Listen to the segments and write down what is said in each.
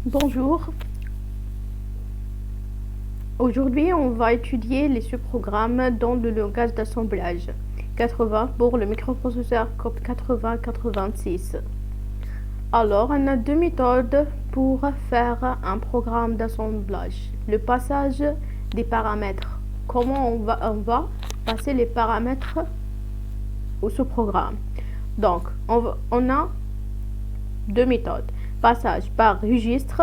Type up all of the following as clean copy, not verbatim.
Bonjour. Aujourd'hui, on va étudier les sous-programmes dans le langage d'assemblage 80 pour le microprocesseur COP 8086. Alors, on a deux méthodes pour faire un programme d'assemblage. Le passage des paramètres. Comment on va passer les paramètres au sous-programme. Donc, on a deux méthodes. Passage par registre.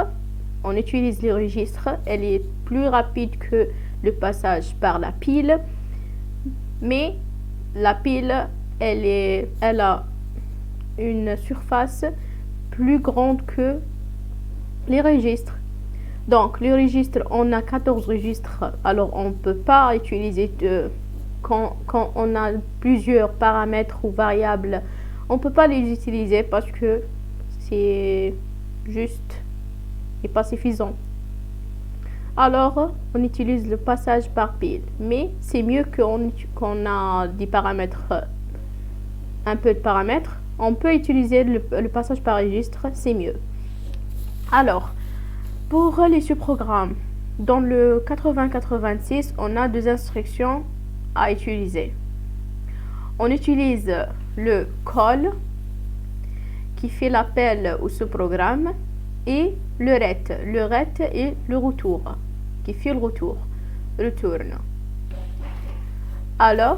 On utilise les registres. Elle est plus rapide que le passage par la pile. Mais la pile, elle a une surface plus grande que les registres. Donc, les registres, on a 14 registres. Alors, on ne peut pas utiliser quand on a plusieurs paramètres ou variables. On ne peut pas les utiliser parce que c'est juste et pas suffisant. Alors, on utilise le passage par pile. Mais c'est mieux qu'on a des paramètres, un peu de paramètres. On peut utiliser le passage par registre, c'est mieux. Alors, pour les sous-programmes, dans le 8086, on a deux instructions à utiliser. On utilise le call qui fait l'appel au sous-programme et le ret. Le ret est le retour qui fait le retour. Return. Alors,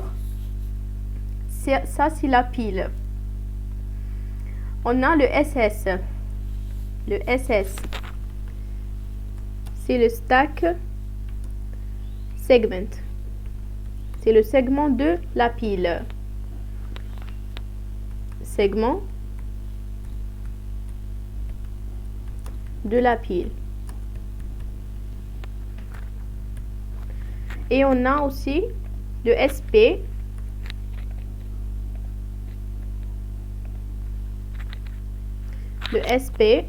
ça c'est la pile. On a le SS. Le SS, c'est le stack segment. C'est le segment de la pile. Segment de la pile. Et on a aussi le SP. Le SP,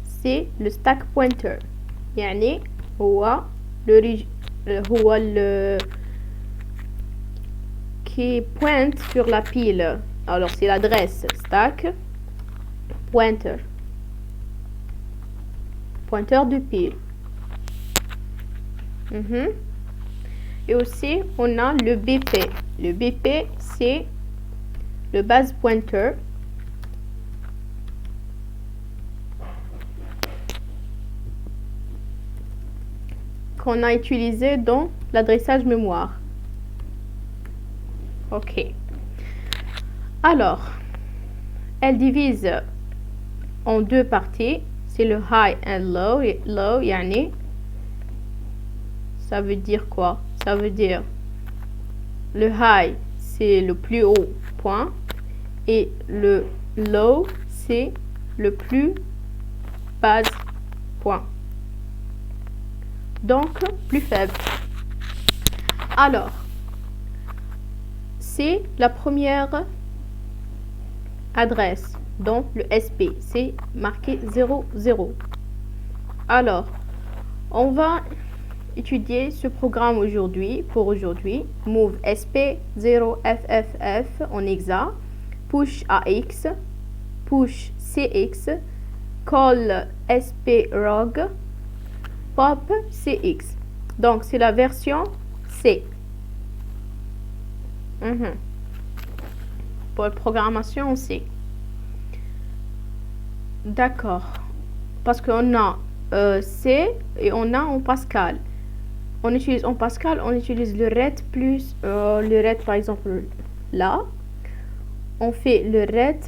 c'est le stack pointer. يعني هو le qui pointe sur la pile. Alors c'est l'adresse stack pointer. Pointeur de pile. Et aussi on a le BP. Le BP c'est le base pointer. Qu'on a utilisé dans l'adressage mémoire. Ok. Alors, elle divise en deux parties. C'est le high and low. Low, yani, ça veut dire quoi? Ça veut dire le high, c'est le plus haut point. Et le low, c'est le plus bas point. Donc, plus faible. Alors, c'est la première adresse dans le SP. C'est marqué 00. Alors, on va étudier ce programme aujourd'hui. Pour aujourd'hui, move SP 0FFF en hexa, push AX, push CX, call SP ROG, pop CX. Donc c'est la version C. Pour la programmation C. D'accord. Parce qu'on a C et on a en Pascal. On utilise en Pascal, on utilise le ret plus le ret par exemple là. On fait le ret.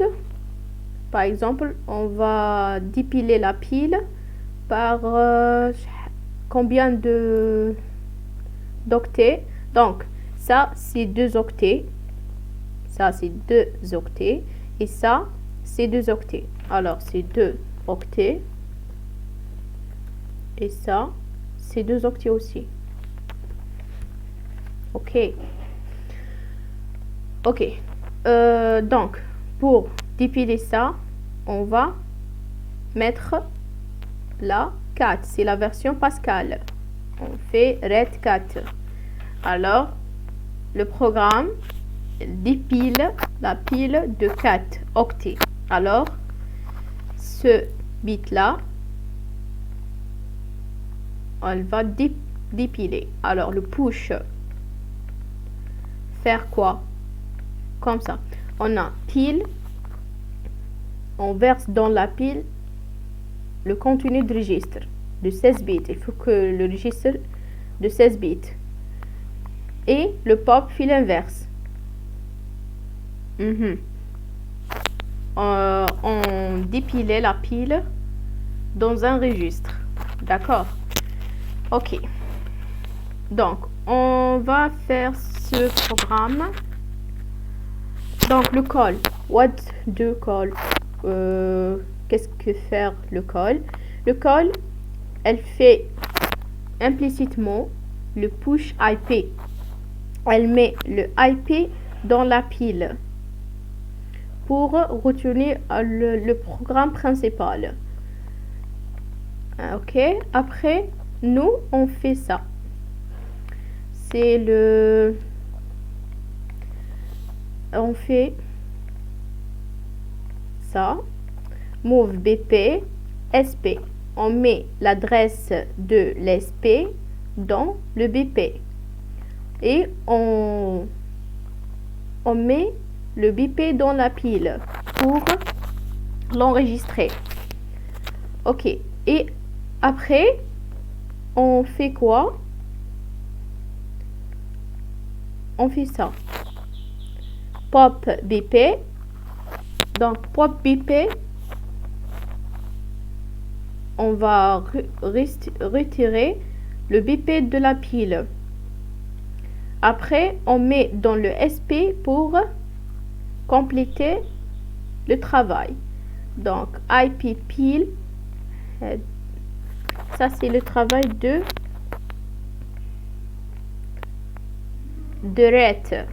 Par exemple, on va dépiler la pile par combien d'octets. Donc ça c'est 2 octets, ça c'est 2 octets et ça c'est 2 octets. Alors c'est 2 octets et ça c'est 2 octets aussi. Ok. Donc pour dépiler ça, on va mettre la 4, c'est la version Pascal. On fait ret 4. Alors, le programme dépile la pile de 4 octets. Alors, ce bit là elle va dépiler. Alors le push, faire quoi? Comme ça. On a pile, on verse dans la pile le contenu de registre de 16 bits. Il faut que le registre de 16 bits. Et le pop fait l'inverse. On dépilait la pile dans un registre. D'accord? Ok. Donc, on va faire ce programme. Donc, le call. What do call? Qu'est-ce que faire le call? Le call, elle fait implicitement le push IP. Elle met le IP dans la pile pour retourner le programme principal. Ok, après nous on fait ça, c'est on fait ça, move BP SP, on met l'adresse de l'SP dans le BP et on met le BP dans la pile pour l'enregistrer. Ok, et après on fait quoi? On fait ça, pop BP. Donc pop BP, on va retirer le BP de la pile. Après on met dans le SP pour compléter le travail. Donc IP pile, ça c'est le travail de RET.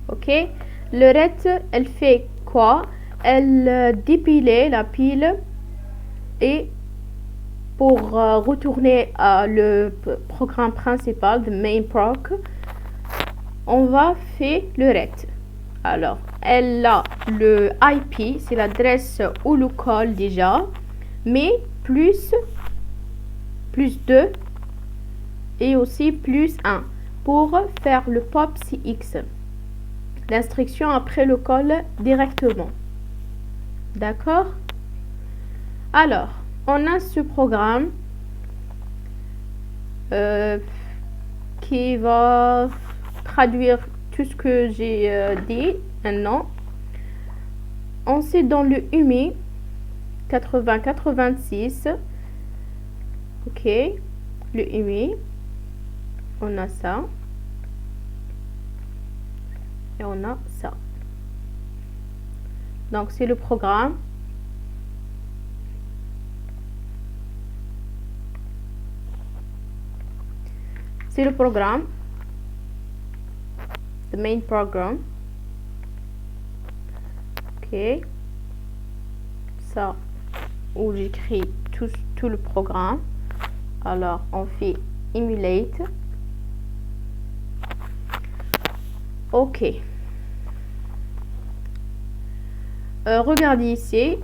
Ok, le RET, elle fait quoi? Elle dépile la pile et pour retourner à le programme principal de main proc, on va faire le RET. Alors, elle a le IP, c'est l'adresse où le call déjà, mais plus 2 et aussi plus 1 pour faire le pop CX. L'instruction après le call directement. D'accord? Alors, on a ce programme qui va traduire tout ce que j'ai dit maintenant. On sait dans le UMI 8086. Ok, le UMI, on a ça et on a ça. Donc c'est le programme. C'est le programme, the main program. Ok, ça où j'écris tout le programme. Alors on fait emulate. Ok, regardez ici,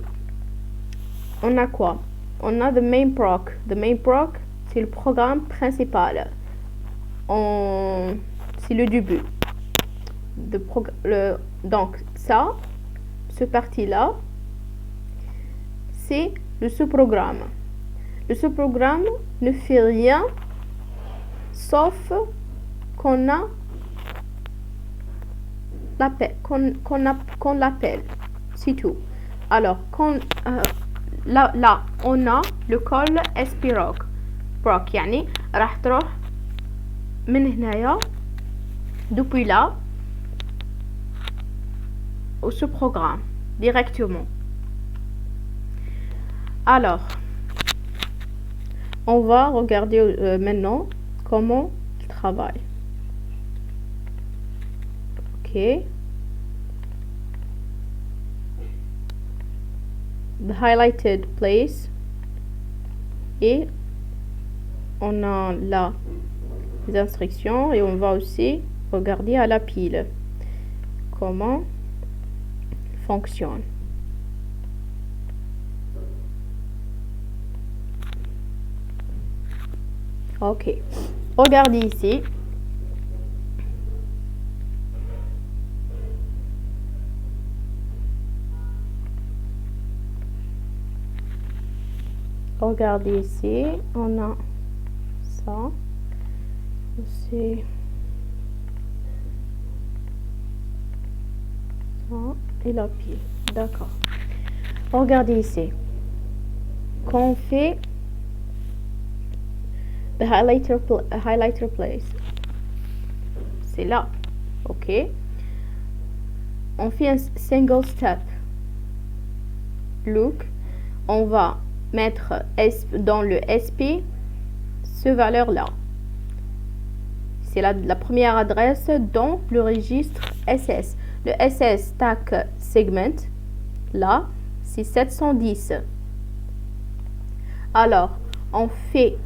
on a quoi? On a the main proc. The main proc, c'est le programme principal. C'est le début donc ça, ce parti là, c'est le sous-programme. Le sous-programme ne fait rien sauf qu'on l'appelle, c'est tout. Alors là on a le call sproc يعني راح تروح من هنايا depuis là au ce programme directement. Alors on va regarder maintenant comment il travaille. Ok, the highlighted place, et on a là les instructions et on va aussi regarder à la pile comment fonctionne. Ok. Regardez ici. Regardez ici. On a ça. C'est ça et la pile. D'accord. Regardez ici. Quand on fait the highlighter place, c'est là. Ok. On fait un single step. Look. On va mettre dans le SP ce valeur là. C'est la première adresse dans le registre SS. Le SS stack segment là, c'est 710. Alors, on fait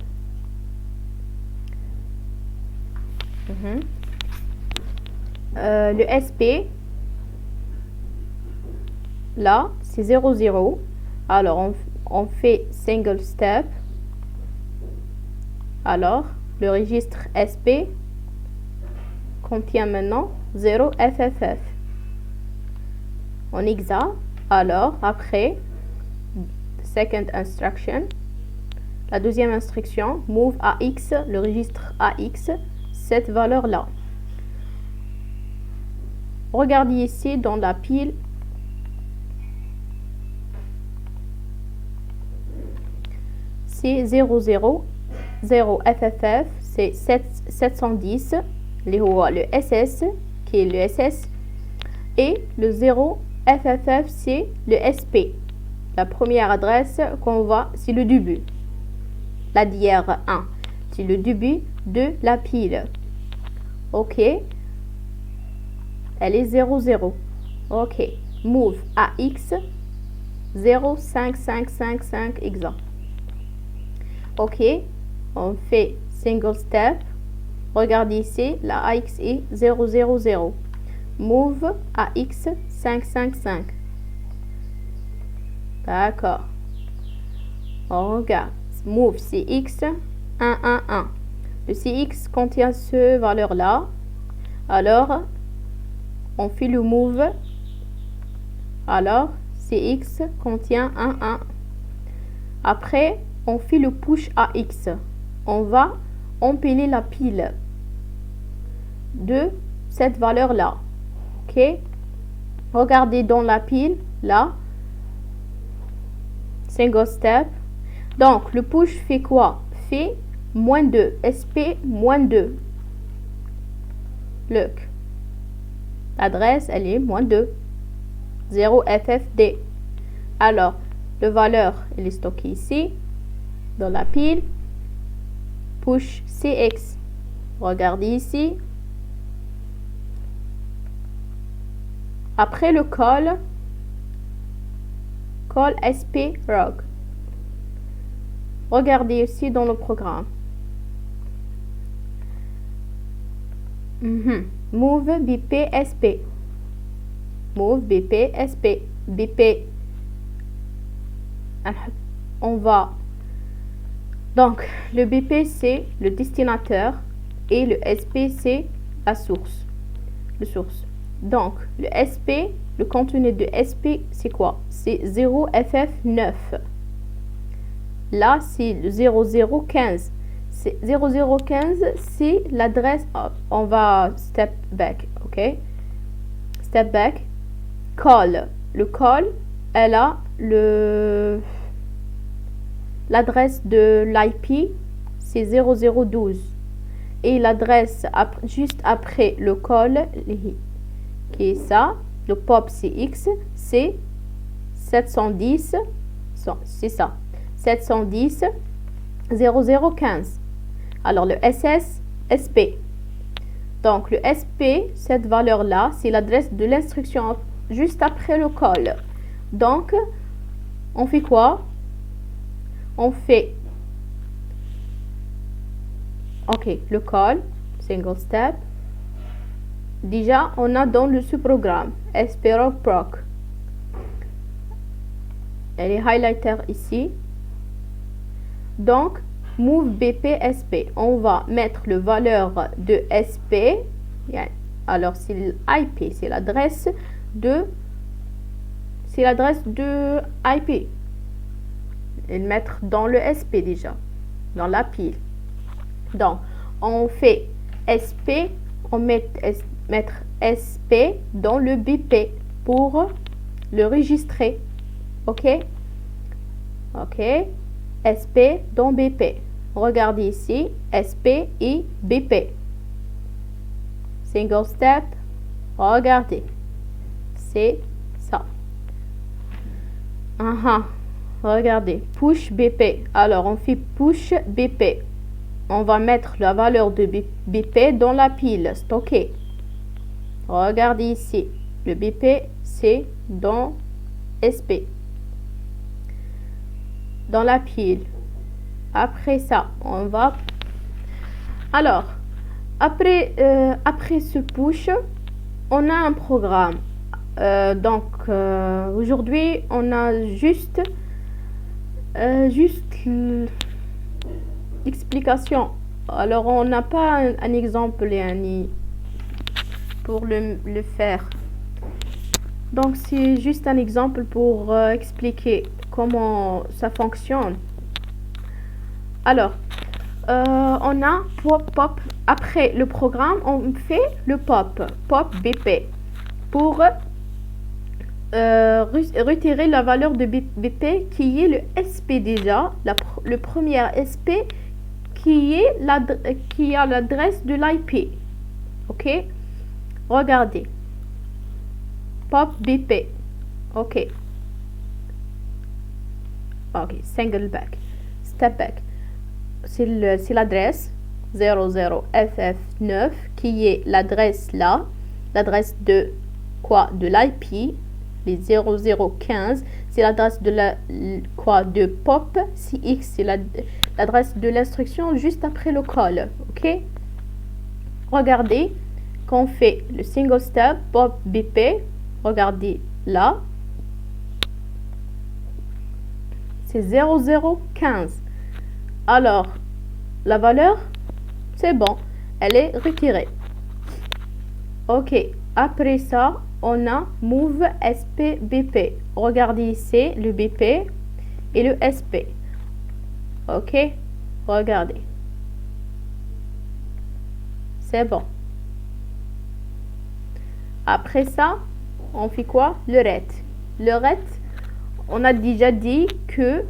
le SP là, c'est 00. Alors, on fait single step. Alors, le registre SP contient maintenant 0 FFF. On exa. Alors, après, second instruction, la deuxième instruction, move AX, le registre AX, cette valeur-là. Regardez ici dans la pile. C'est 00, 0 FFF, c'est 710, le SS, qui est le SS, et le 0 FFF, c'est le SP. La première adresse qu'on voit, c'est le début. La DR 1, c'est le début de la pile. Ok. Elle est 00. Ok. Move AX 05555 exemple. Ok. On fait single step. Regardez ici, la AX est 000. Move AX 555. D'accord. On regarde. Move CX 111. Le CX contient ce valeur-là. Alors, on fait le move. Alors, CX contient 11. Après, on fait le push AX. On va empiler la pile de cette valeur-là. Ok? Regardez dans la pile, là. Single step. Donc, le push fait quoi? Fait moins 2. SP moins 2. Look. L'adresse, elle est moins 2. 0 FFD. Alors, la valeur, elle est stockée ici. Dans la pile. Push CX. Regardez ici. Après le call SP Rogue. Regardez ici dans le programme. Move BP SP. Move BP SP. BP. On va. Donc, le BP c'est le destinataire et le SP c'est la source. Le source. Donc, le SP, le contenu de SP, c'est quoi? C'est 0FF9. Là, c'est le 0015. 0015, c'est l'adresse. On va step back, ok? Step back. Call. Le call, elle a l'adresse de l'IP, c'est 0012. Et l'adresse juste après le call, qui est ça, le pop CX, c'est 710, c'est ça, 710 0015. Alors le SS, SP. Donc le SP, cette valeur-là, c'est l'adresse de l'instruction juste après le call. Donc, on fait quoi? On fait, ok, le call, single step. Déjà, on a dans le sous-programme SP-Rogue proc. Elle est highlighter ici. Donc, move BP SP. On va mettre le valeur de SP. Alors c'est l'IP, c'est l'adresse de IP. Et le mettre dans le SP déjà, dans la pile. Donc on fait SP, on mettre SP dans le BP pour le enregistrer. Ok, SP dans BP. Regardez ici, SP et BP. Single step, regardez, c'est ça. Regardez, push BP. Alors on fait push BP. On va mettre la valeur de BP dans la pile stockée. Regardez ici, le BP c'est dans SP, dans la pile. Après ça, on va... Alors, après ce push, on a un programme. Aujourd'hui, on a juste l'explication. Alors, on n'a pas un exemple pour le faire. Donc, c'est juste un exemple pour expliquer comment ça fonctionne. Alors, on a pop. Après le programme, on fait le pop BP pour retirer la valeur de BP qui est le SP déjà, le premier SP qui a l'adresse de l'IP. Ok, regardez, pop BP. Ok, single back, step back. C'est l'adresse 00FF9 qui est l'adresse là, l'adresse de quoi, de l'IP. Les 0015 c'est l'adresse de de pop CX, c'est l'adresse de l'instruction juste après le call. Ok, regardez quand on fait le single step pop BP, regardez là, c'est 0015. Alors, la valeur, c'est bon, elle est retirée. Ok, après ça, on a move SP BP. Regardez ici le BP et le SP. Ok, regardez. C'est bon. Après ça, on fait quoi? Le ret. Le ret, on a déjà dit que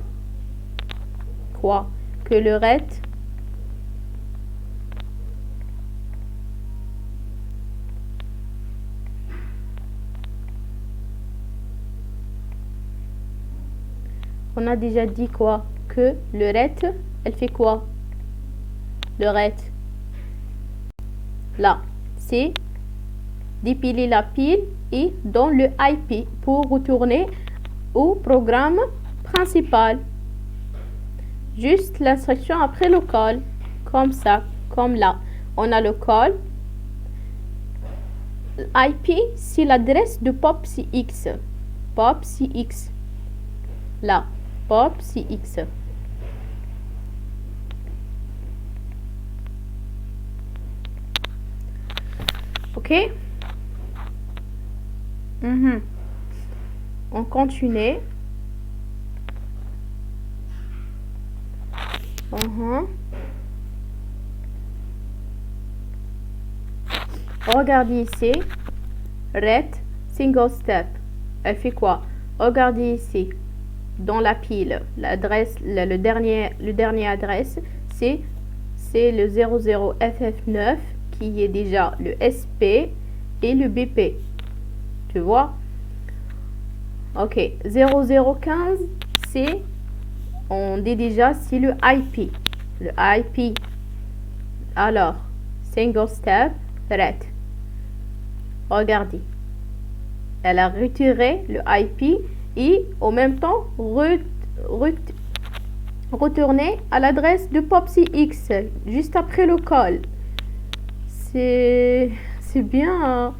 quoi? Que le ret on a déjà dit quoi? Que le ret, elle fait quoi? Le ret là, c'est dépiler la pile et dans le IP pour retourner au programme principal. Juste l'instruction après le call, comme ça, comme là. On a le call. IP, c'est l'adresse de pop CX. Pop CX. Là, pop CX. Ok. On continue. Regardez ici, ret single step. Elle fait quoi? Regardez ici, dans la pile, l'adresse, le dernier adresse, c'est le 00FF9 qui est déjà le SP et le BP. Tu vois? Ok, 0015, c'est, on dit déjà, c'est le IP. Le IP. Alors, single step, ret. Regardez. Elle a retiré le IP et en même temps retourné à l'adresse de PopCX juste après le call. C'est bien.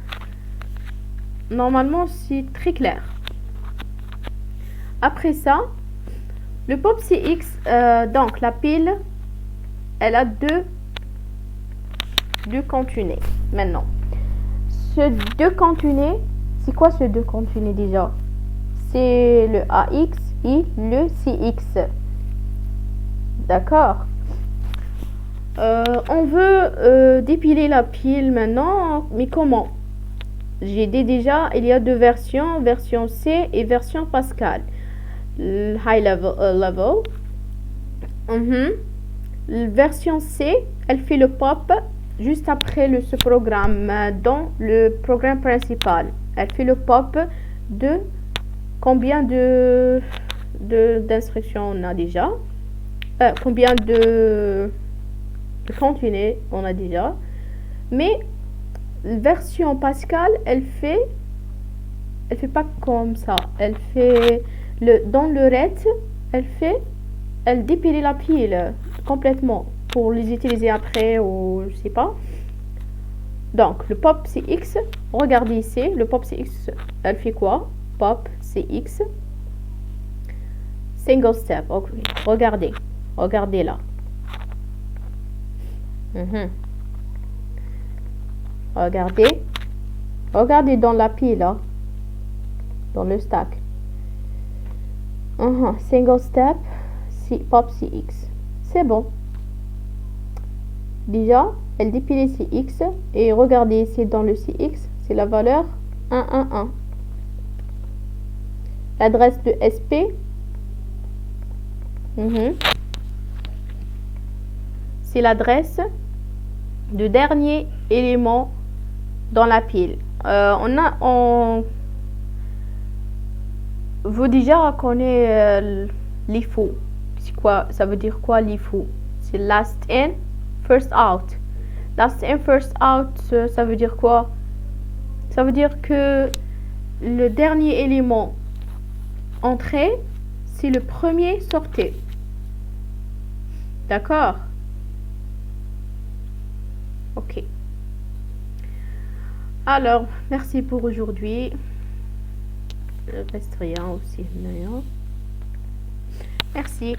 Normalement, c'est très clair. Après ça, le PopCX, donc la pile elle a deux contenus maintenant. Ce deux contenus, c'est quoi ce deux contenus déjà? C'est le AX et le CX. D'accord. On veut dépiler la pile maintenant, mais comment? J'ai dit déjà, il y a deux versions, version C et version Pascal. Le high level. La version C, elle fait le pop juste après ce programme, dans le programme principal. Elle fait le pop de combien d'instructions on a déjà, combien de contenus on a déjà. Mais la version Pascal, elle fait pas comme ça. Elle fait dans le RED, elle dépile la pile complètement pour les utiliser après ou je sais pas. Donc le pop CX, regardez ici, le pop CX, elle fait quoi? Pop CX single step. Okay. Regardez là. Regardez dans la pile là, dans le stack. Single step pop CX, c'est bon. Déjà elle dépile CX et regardez ici dans le CX, c'est la valeur 111. L'adresse de SP, c'est l'adresse du dernier élément dans la pile. Vous déjà connaissez l'IFO. C'est quoi? Ça veut dire quoi l'IFO? C'est last in, first out. Last in, first out, ça veut dire quoi? Ça veut dire que le dernier élément entré, c'est le premier sorti. D'accord? Ok. Alors, merci pour aujourd'hui. Il reste rien aussi. Merci.